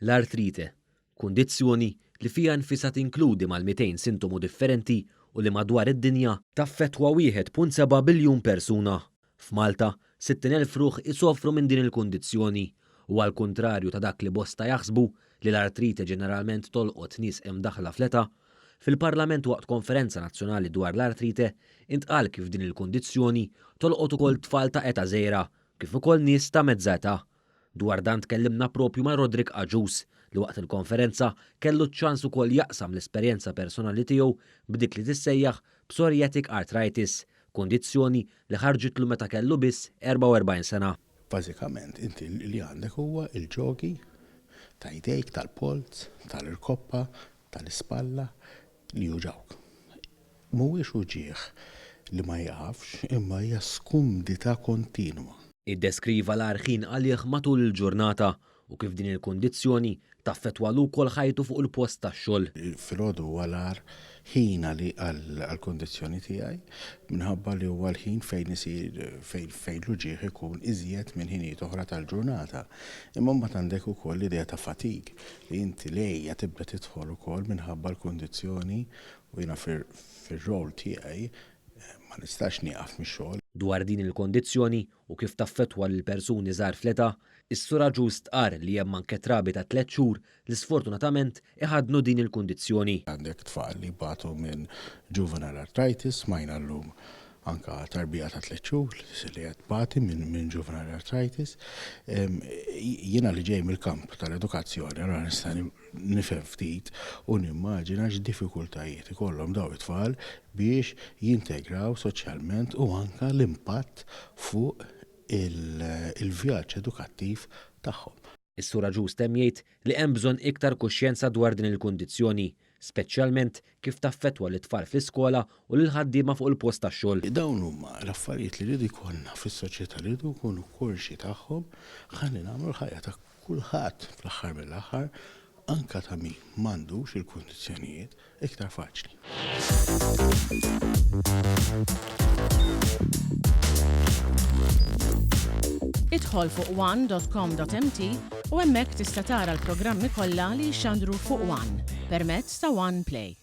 L-artrite, kundizzjoni li fija nfisha tinkludi mal-200 sintomu differenti u li madwar id-dinja taffettwa 1.7 biljun persuna. F'Malta, 60,000 ruħ isofru minn din il-kundizzjoni u għal kontrarju ta' dak li bosta jaħsbu li l-artrite ġeneralment tolqot nies imdaħla fl-età, fil-Parlament waqt konferenza nazzjonali dwar l-artrite intqal kif din il-kundizzjoni tolqot ukoll tfal ta' età żgħira kif ukoll nies ta' mezza età. Dwar dan tkellimna propju ma' Rodrik Aġus li waqt il-konferenza kellu ċ-ċans ukoll jaqsam l-esperjenza personali tiegħu b'dik li tissejjaħ psoriatic arthritis, kundizzjoni li ħarġitlu meta kellu biss 44 sena. Bażikament inti li għandek huwa il-ġogi ta' jdejk, tal-polz, tal-irkoppa, tal-ispalla li juġawk. Mhuwiex uġieħ li ma jaqafx imma hija skumdità kontinwa. Iddeskriva l-arħin għalih matul il-ġurnata u kif din il-kundizzjoni taffettwa lu wkoll ħajtu fuq il-post tax-xogħol. Filgħodu huwa l-ar ħin għall-kundizzjoni tiegħi minħabba li huwa l-ħin fejn isir fejn l-uġieħ ikun iżjed minn ħinijiet oħra tal-ġurnata. Imma mbagħad għandek ukoll l-idea ta' fatig li inti lejja tibda tidħol ukoll minħabba l-kundizzjoni u jiena fir-rol tiegħi ma nistax nieqaf mix-xogħol. Dwar din il-kondizzjoni u kif taffettwa lil persuni żgħar fl-età, is-Sur Aġus tqar li hemm anke trabi ta' 3 xhur li sfortunatament iħadnu din il-kundizzjoni. Għandek tfal li batu minn juvenile arthritis, smajna llum anka tarbija ta' 3 xhur li qed bati minn juvenile arthritis. Jiena li ġej mill-kamp tal-edukazzjoni, allura nista' nifhem ftit u nimmaġina x'diffikultajiet ikollhom daw it-tfal biex jintegraw soċjalment u anka l-impatt fuq il-vjaġġ edukattiv tagħhom. Is-Sur Aġus temmejt li hemm bżonn iktar kuxjenza dwar din il-kundizzjoni, speċjalment kif taffettwa l-tfal fl-iskola u l-ħaddiema fuq il-post tax-xogħol. Dawn huma l-affarijiet li rridu jkollna fis-soċjetà li rridu jkunu korxi tagħhom ħalli nagħmlu l-ħajja ta' kulħadd fl-aħħar mill-aħħar anka ta' min m'għandux il-kundizzjonijiet iktar faċli. Idħol fuq one.com.mt u hemmhekk tista' tara l-programmi kollha li jxandru fuq One permezz ta' One Play.